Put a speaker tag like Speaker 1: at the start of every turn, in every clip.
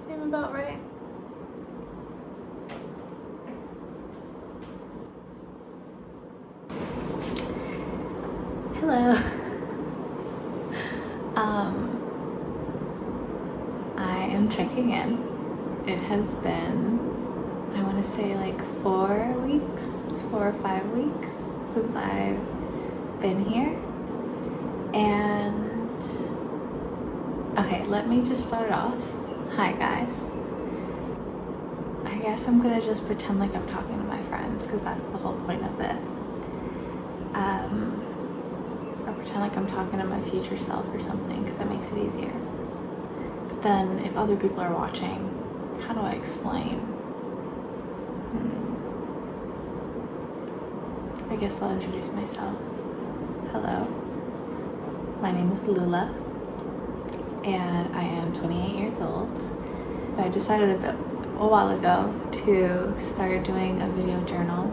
Speaker 1: Seem about right. Hello. I am checking in. It has been, I want to say like 4 or 5 weeks since I've been here. And okay, let me just start off. Hi guys. I guess I'm gonna just pretend like I'm talking to my friends because that's the whole point of this. Or pretend like I'm talking to my future self or something because that makes it easier. But then if other people are watching, how do I explain? I guess I'll introduce myself. Hello. My name is Lula and I am 28 years old. I decided a while ago to start doing a video journal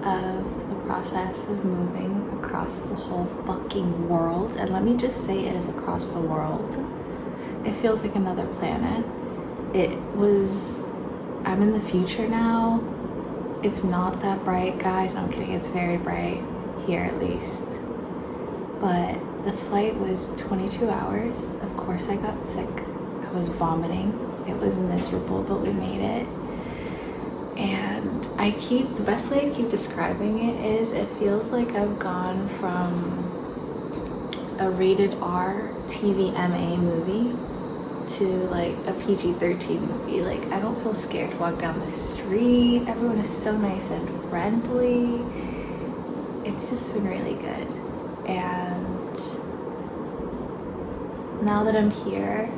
Speaker 1: of the process of moving across the whole fucking world. And let me just say, it is across the world. It feels like another planet. I'm in the future now. It's not that bright, guys. No, I'm kidding. It's very bright here, at least. But the flight was 22 hours. Of course, I got sick. I was vomiting. It was miserable, but we made it. And the best way to keep describing it is, it feels like I've gone from a rated R TVMA movie to like a PG-13 movie. Like, I don't feel scared to walk down the street. Everyone is so nice and friendly. It's just been really good. And now that I'm here,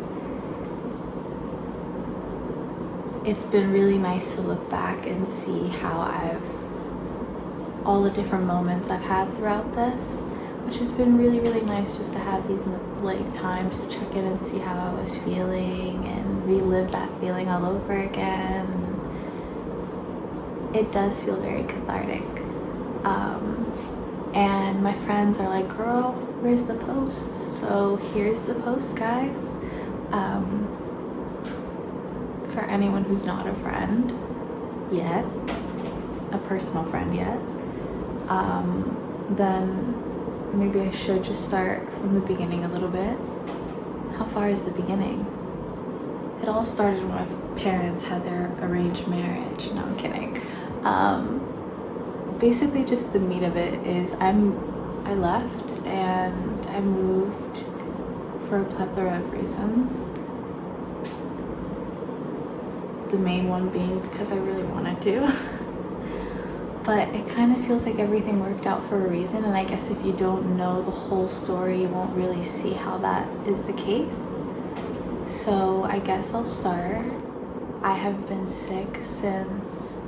Speaker 1: it's been really nice to look back and see how all the different moments I've had throughout this, which has been really, really nice just to have these like times to check in and see how I was feeling and relive that feeling all over again. It does feel very cathartic. And my friends are like, girl, where's the post? So here's the post, guys. For anyone who's not a friend yet, a personal friend yet, then maybe I should just start from the beginning a little bit. How far is the beginning? It all started when my parents had their arranged marriage. No, I'm kidding. Basically, just the meat of it is I left and I moved for a plethora of reasons. The main one being because I really wanted to. But it kind of feels like everything worked out for a reason, and I guess if you don't know the whole story, you won't really see how that is the case. So I guess I'll start. I have been sick since,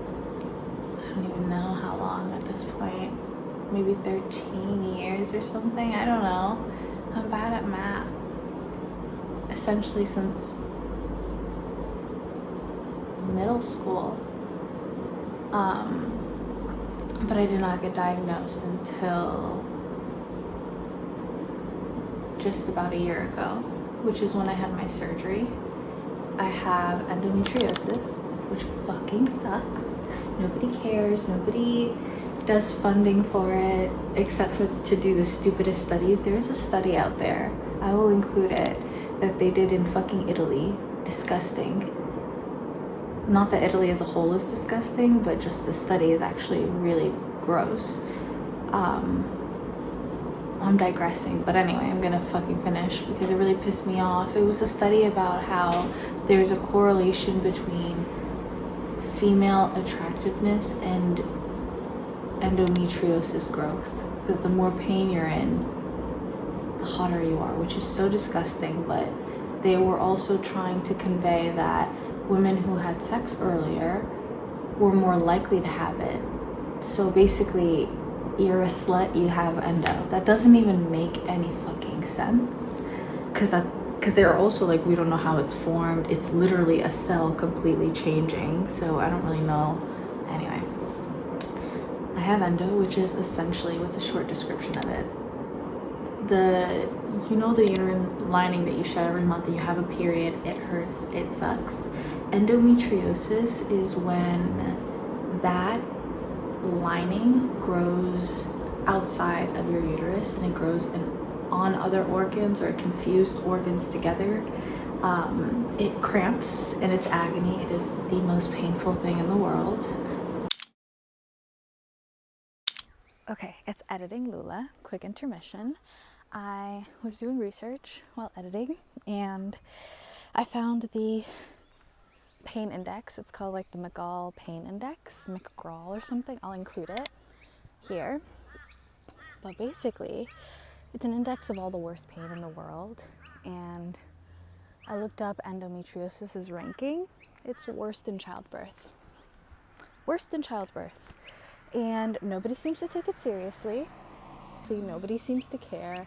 Speaker 1: I don't even know how long at this point, maybe 13 years or something, I don't know. I'm bad at math. Essentially since middle school. But I did not get diagnosed until just about a year ago, which is when I had my surgery. I have endometriosis, which fucking sucks. Nobody cares. Nobody does funding for it except for to do the stupidest studies. There is a study out there, I will include it, that they did in fucking Italy. Disgusting. Not that Italy as a whole is disgusting, but just the study is actually really gross. I'm digressing, but anyway, I'm gonna fucking finish because it really pissed me off. It was a study about how there's a correlation between female attractiveness and endometriosis growth. That the more pain you're in, the hotter you are, which is so disgusting. But they were also trying to convey that women who had sex earlier were more likely to have it. So basically, you're a slut, you have endo. That doesn't even make any fucking sense. Because they're also like, we don't know how it's formed. It's literally a cell completely changing. So I don't really know. Anyway, I have endo, which is essentially, what's a short description of it? the uterine lining that you shed every month and you have a period, it hurts, it sucks. Endometriosis is when that lining grows outside of your uterus and it grows on other organs or confused organs together. It cramps and it's agony. It is the most painful thing in the world. Okay, it's editing Lula. Quick intermission. I was doing research while editing and I found the pain index. It's called like the McGall pain index, McGraw or something. I'll include it here. But basically, it's an index of all the worst pain in the world. And I looked up endometriosis's ranking. It's worst in childbirth. Worst in childbirth. And nobody seems to take it seriously. So nobody seems to care.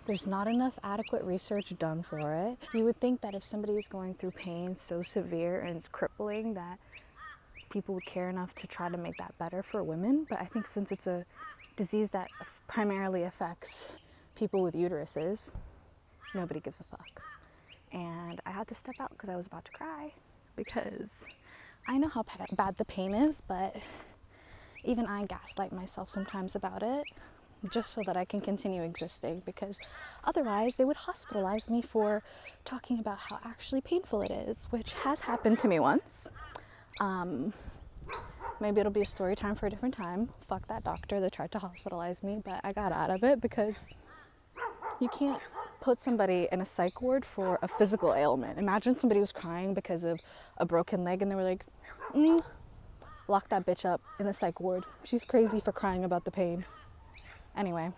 Speaker 1: There's not enough adequate research done for it. You would think that if somebody is going through pain so severe and it's crippling that people would care enough to try to make that better for women. But I think since it's a disease that primarily affects people with uteruses, nobody gives a fuck. And I had to step out because I was about to cry because I know how bad the pain is, but even I gaslight myself sometimes about it just so that I can continue existing, because otherwise they would hospitalize me for talking about how actually painful it is, which has happened to me once. Maybe it'll be a story time for a different time. Fuck that doctor that tried to hospitalize me, but I got out of it because you can't put somebody in a psych ward for a physical ailment. Imagine somebody was crying because of a broken leg and they were like, lock that bitch up in the psych ward. She's crazy for crying about the pain. Anyway,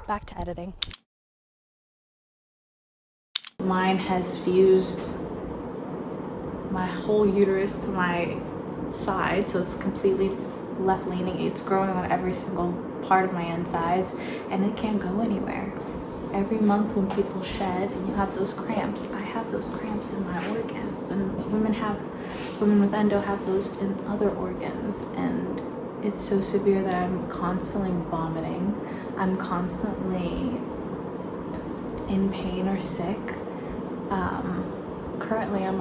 Speaker 1: back to editing. Mine has fused my whole uterus to my side, so it's completely left leaning. It's growing on every single part of my insides and it can't go anywhere. Every month when people shed and you have those cramps, I have those cramps in my organs, and women with endo have those in other organs, and it's so severe that I'm constantly vomiting. I'm constantly in pain or sick. Currently I'm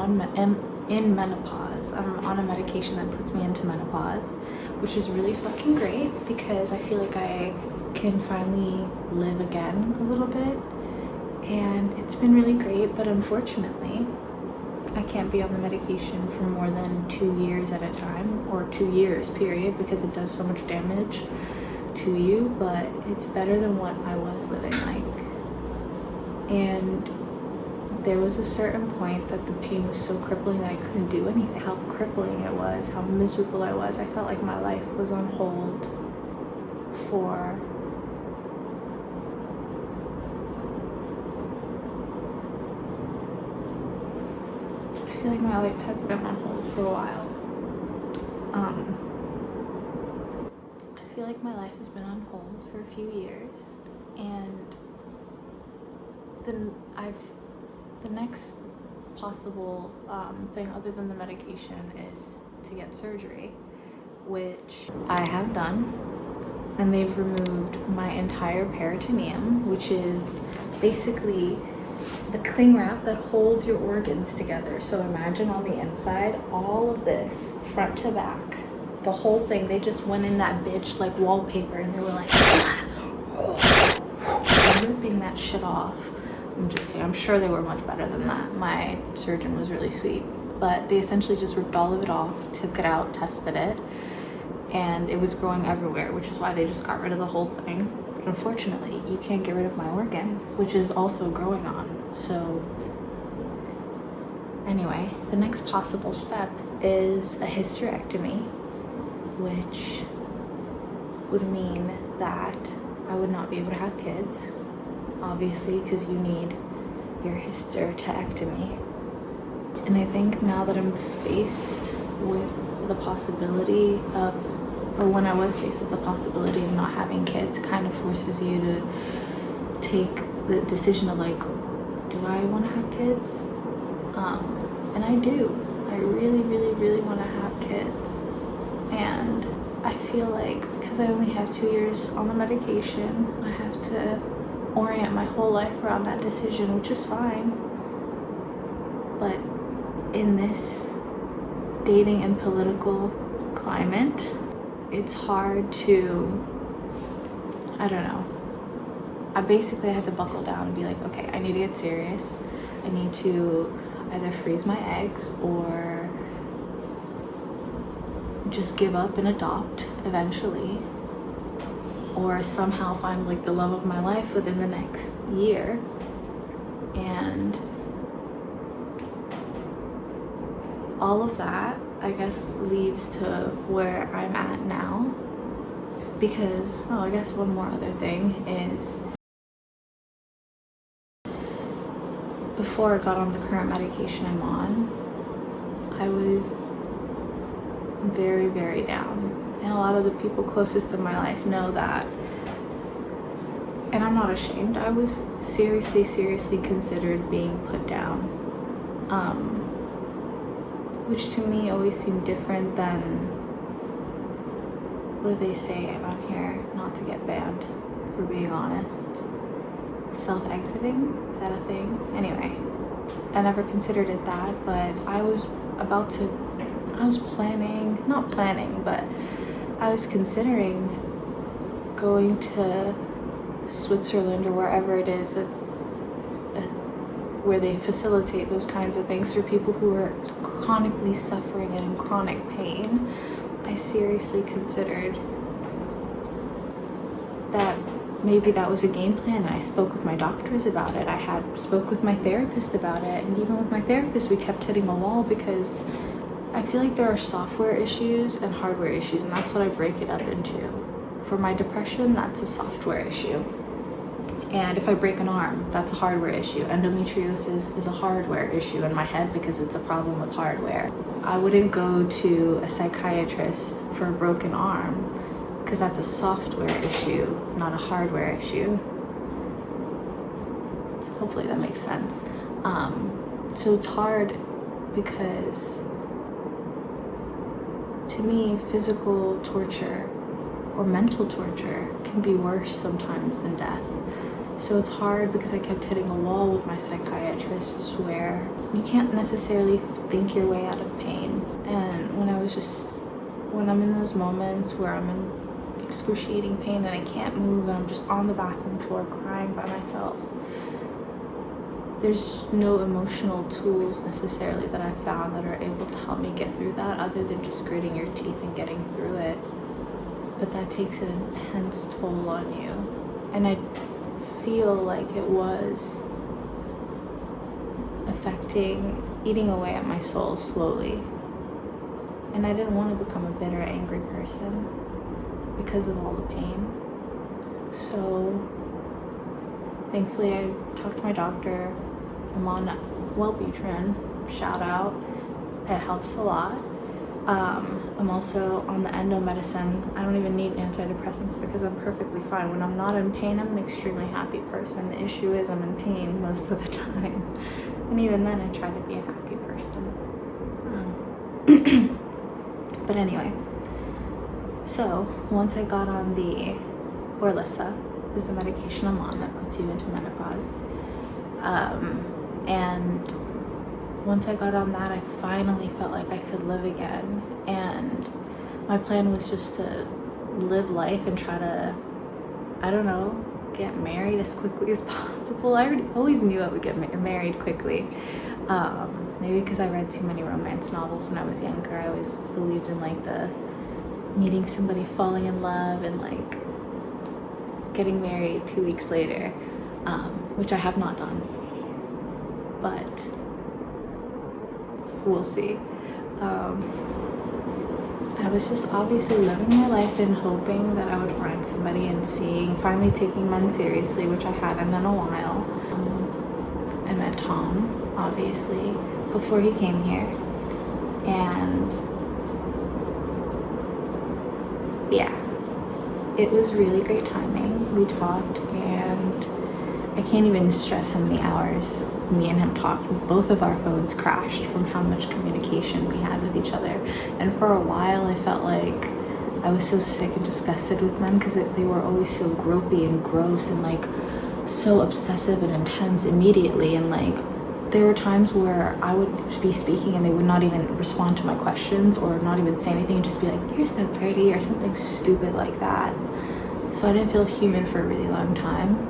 Speaker 1: in menopause. I'm on a medication that puts me into menopause, which is really fucking great because I feel like I can finally live again a little bit, and it's been really great. But unfortunately I can't be on the medication for more than 2 years at a time, or 2 years period, because it does so much damage to you. But it's better than what I was living like. And there was a certain point that the pain was so crippling that I couldn't do anything. How crippling it was, how miserable I was. I felt like my life was on hold for I feel like my life has been on hold for a while. I feel like my life has been on hold for a few years, and then the next possible thing other than the medication is to get surgery, which I have done, and they've removed my entire peritoneum, which is basically the cling wrap that holds your organs together. So imagine on the inside, all of this, front to back, the whole thing, they just went in that bitch like wallpaper, and they were like ripping that shit off. I'm just kidding. I'm sure they were much better than that. My surgeon was really sweet, but they essentially just ripped all of it off, took it out, tested it, and it was growing everywhere, which is why they just got rid of the whole thing. But unfortunately, you can't get rid of my organs, which is also growing on. So anyway, the next possible step is a hysterectomy, which would mean that I would not be able to have kids, obviously, because you need your hysterectomy. And I think now that I'm faced with the possibility of, or when I was faced with the possibility of not having kids, it kind of forces you to take the decision of like, do I want to have kids? And I do. I really, really, really want to have kids. And I feel like because I only have 2 years on the medication, I have to orient my whole life around that decision, which is fine. But in this dating and political climate, it's hard to, I don't know. I basically had to buckle down and be like, okay, I need to get serious. I need to either freeze my eggs or just give up and adopt eventually, or somehow find like the love of my life within the next year. And all of that, I guess, leads to where I'm at now. Because, I guess one more other thing is, before I got on the current medication I'm on, I was very, very down. And a lot of the people closest to my life know that. And I'm not ashamed. I was seriously considered being put down. Which to me always seemed different than, what do they say on here? Not to get banned, for being honest. Self-exiting? Is that a thing? Anyway, I never considered it that, but I was considering going to Switzerland or wherever it is where they facilitate those kinds of things for people who are chronically suffering and in chronic pain. I seriously considered that maybe that was a game plan, and I spoke with my doctors about it. I spoke with my therapist about it, and even with my therapist we kept hitting a wall, because I feel like there are software issues and hardware issues, and that's what I break it up into. For my depression, that's a software issue. And if I break an arm, that's a hardware issue. Endometriosis is a hardware issue in my head because it's a problem with hardware. I wouldn't go to a psychiatrist for a broken arm because that's a software issue, not a hardware issue. Hopefully that makes sense. So it's hard because, to me, physical torture or mental torture can be worse sometimes than death. So it's hard because I kept hitting a wall with my psychiatrists where you can't necessarily think your way out of pain. And when I'm in those moments where I'm in excruciating pain and I can't move and I'm just on the bathroom floor crying by myself, there's no emotional tools necessarily that I've found that are able to help me get through that, other than just gritting your teeth and getting through it. But that takes an intense toll on you. And I feel like it was eating away at my soul slowly. And I didn't want to become a bitter, angry person because of all the pain. So thankfully I talked to my doctor. I'm on Wellbutrin, shout out. It helps a lot. I'm also on the Endo medicine. I don't even need antidepressants because I'm perfectly fine. When I'm not in pain, I'm an extremely happy person. The issue is I'm in pain most of the time. And even then, I try to be a happy person. But anyway, so once I got on the Orlissa, is the medication I'm on that puts you into menopause. And once I got on that, I finally felt like I could live again. And my plan was just to live life and try to, I don't know, get married as quickly as possible. I always knew I would get married quickly. Maybe because I read too many romance novels when I was younger. I always believed in like the meeting somebody, falling in love, and like getting married 2 weeks later, which I have not done. But we'll see. I was just obviously living my life and hoping that I would find somebody, and finally taking men seriously, which I hadn't in a while. I met Tom, obviously, before he came here. And yeah, it was really great timing. We talked, and I can't even stress how many hours me and him talked. Both of our phones crashed from how much communication we had with each other. And for a while I felt like I was so sick and disgusted with men because they were always so gropey and gross and like so obsessive and intense immediately, and like there were times where I would be speaking and they would not even respond to my questions or not even say anything, just be like, "You're so pretty," or something stupid like that. So I didn't feel human for a really long time.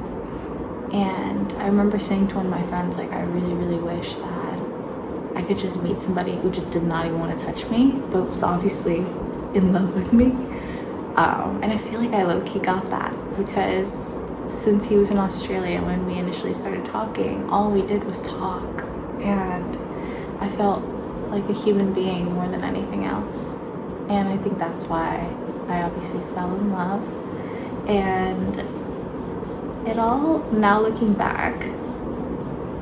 Speaker 1: And I remember saying to one of my friends, like, I really, really wish that I could just meet somebody who just did not even want to touch me, but was obviously in love with me. And I feel like I low-key got that, because since he was in Australia, when we initially started talking, all we did was talk. And I felt like a human being more than anything else. And I think that's why I obviously fell in love. And it all, now looking back,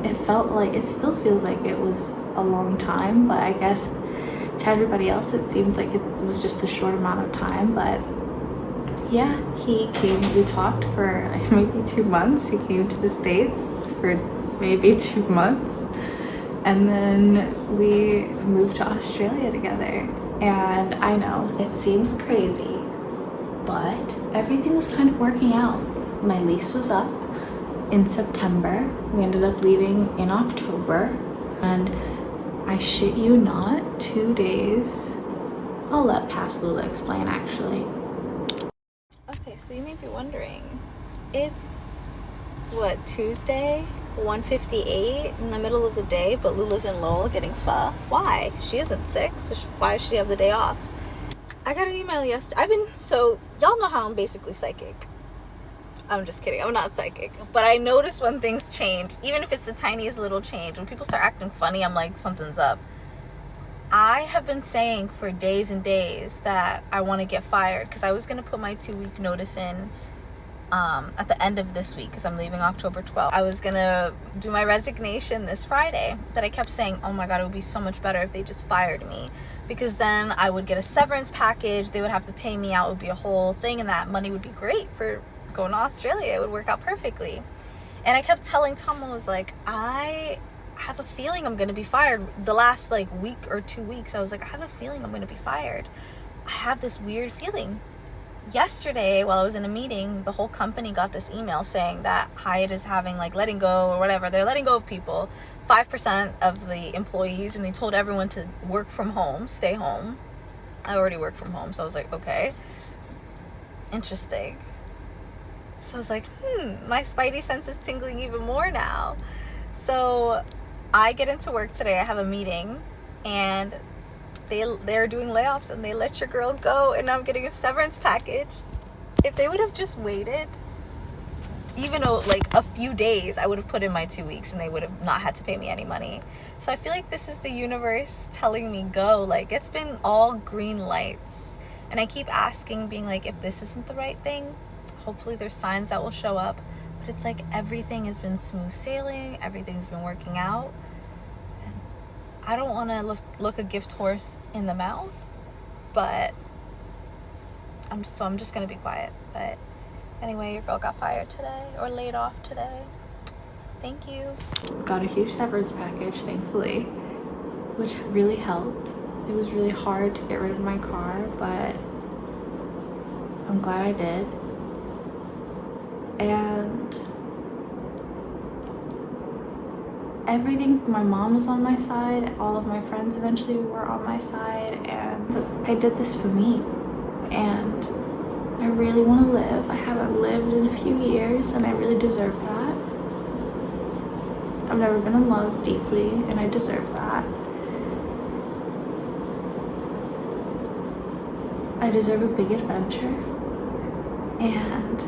Speaker 1: it felt like, it still feels like it was a long time, but I guess to everybody else it seems like it was just a short amount of time. But yeah, he came, we talked for maybe 2 months. He came to the States for maybe 2 months, and then we moved to Australia together. And I know it seems crazy, but everything was kind of working out. My lease was up in September. We ended up leaving in October, and I shit you not, 2 days, I'll let Past Lula explain actually.
Speaker 2: Okay, so you may be wondering, it's what, Tuesday, 1:58 in the middle of the day, but Lula's in Lowell getting pho. Why? She isn't sick, so why does she have the day off? I got an email yesterday. So y'all know how I'm basically psychic. I'm just kidding, I'm not psychic, but I notice when things change, even if it's the tiniest little change. When people start acting funny, I'm like, something's up. I have been saying for days and days that I want to get fired, because I was going to put my 2-week notice in at the end of this week, because I'm leaving October 12th. I was going to do my resignation this Friday, but I kept saying, oh my God, it would be so much better if they just fired me, because then I would get a severance package, they would have to pay me out, it would be a whole thing, and that money would be great for going to Australia. It would work out perfectly. And I kept telling Tom, I was like, I have a feeling I'm going to be fired. The last like week or 2 weeks, I was like, I have a feeling I'm going to be fired. I have this weird feeling. Yesterday, while I was in a meeting, the whole company got this email saying that Hyatt is having like letting go or whatever. They're letting go of people, 5% of the employees, and they told everyone to work from home, stay home. I already work from home, so I was like, okay, interesting. So I was like, my spidey sense is tingling even more now. So I get into work today. I have a meeting, and they're doing layoffs, and they let your girl go, and I'm getting a severance package. If they would have just waited, even though like a few days, I would have put in my 2 weeks, and they would have not had to pay me any money. So I feel like this is the universe telling me go. Like, it's been all green lights, and I keep asking, being like, if this isn't the right thing, hopefully there's signs that will show up. But it's like everything has been smooth sailing, everything's been working out. And I don't want to look a gift horse in the mouth, but I'm just going to be quiet. But anyway, your girl got fired today, or laid off today. Thank you.
Speaker 1: Got a huge severance package, thankfully, which really helped. It was really hard to get rid of my car, but I'm glad I did. And everything, my mom was on my side, all of my friends eventually were on my side, and I did this for me. And I really want to live. I haven't lived in a few years, and I really deserve that. I've never been in love deeply, and I deserve that. I deserve a big adventure, and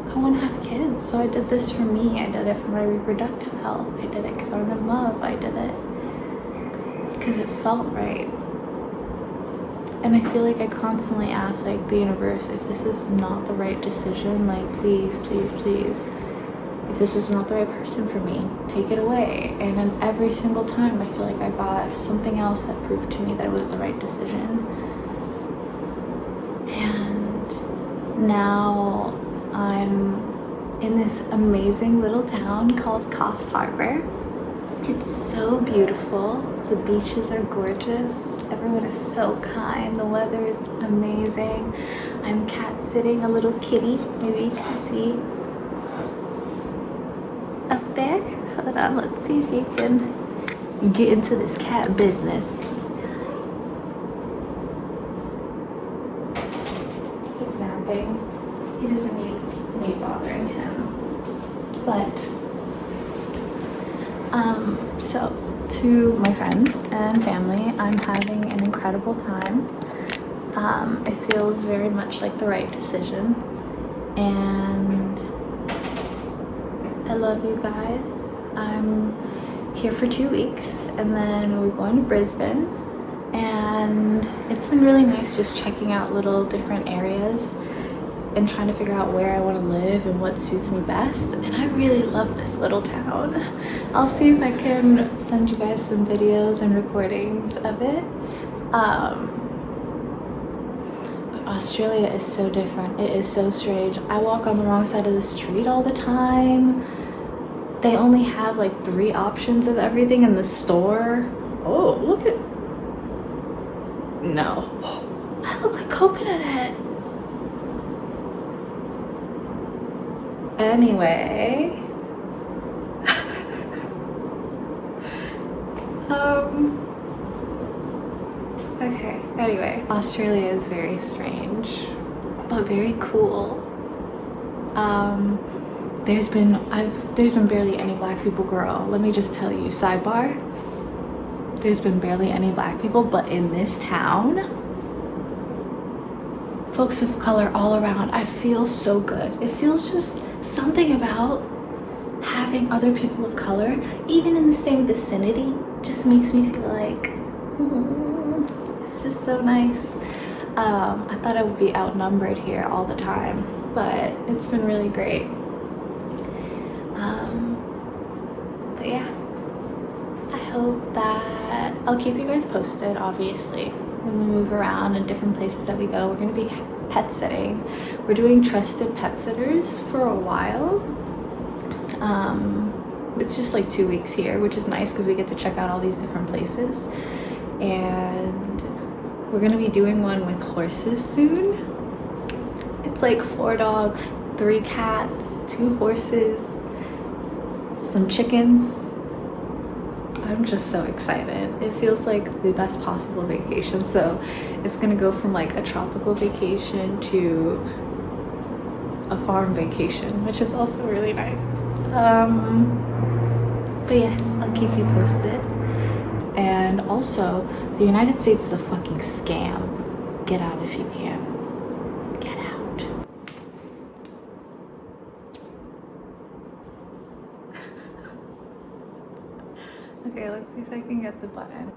Speaker 1: I want to have kids. So I did this for me. I did it for my reproductive health. I did it because I'm in love. I did it because it felt right. And I feel like I constantly ask like the universe, if this is not the right decision, like please, please, please, if this is not the right person for me, take it away. And then every single time I feel like I got something else that proved to me that it was the right decision. And now I'm in this amazing little town called Coffs Harbour. It's so beautiful. The beaches are gorgeous. Everyone is so kind. The weather is amazing. I'm cat sitting a little kitty. Maybe you can see. Now let's see if you can get into this cat business. He's napping. He doesn't need me bothering him. But, so to my friends and family, I'm having an incredible time. It feels very much like the right decision. And I love you guys. I'm here for 2 weeks and then we're going to Brisbane, and it's been really nice just checking out little different areas and trying to figure out where I want to live and what suits me best. And I really love this little town. I'll see if I can send you guys some videos and recordings of it. But Australia is so different. It is so strange. I walk on the wrong side of the street all the time. They only have like 3 options of everything in the store. Oh, look at... No. I look like Coconut Head. Anyway. Okay, anyway. Australia is very strange, but very cool. There's been barely any black people, girl. Let me just tell you, sidebar. There's been barely any black people, but in this town, folks of color all around. I feel so good. It feels just something about having other people of color, even in the same vicinity, just makes me feel like it's just so nice. I thought I would be outnumbered here all the time, but it's been really great. But yeah, I hope that I'll keep you guys posted, obviously, when we move around and different places that we go. We're going to be pet sitting. We're doing trusted pet sitters for a while. It's just like 2 weeks here, which is nice because we get to check out all these different places. And we're going to be doing one with horses soon. It's like 4 dogs, 3 cats, 2 horses, some chickens. I'm just so excited. It feels like the best possible vacation. So it's gonna go from like a tropical vacation to a farm vacation, which is also really nice. But yes, I'll keep you posted. And also, the United States is a fucking scam. Get out if you can. Get out. Okay, let's see if I can get the button.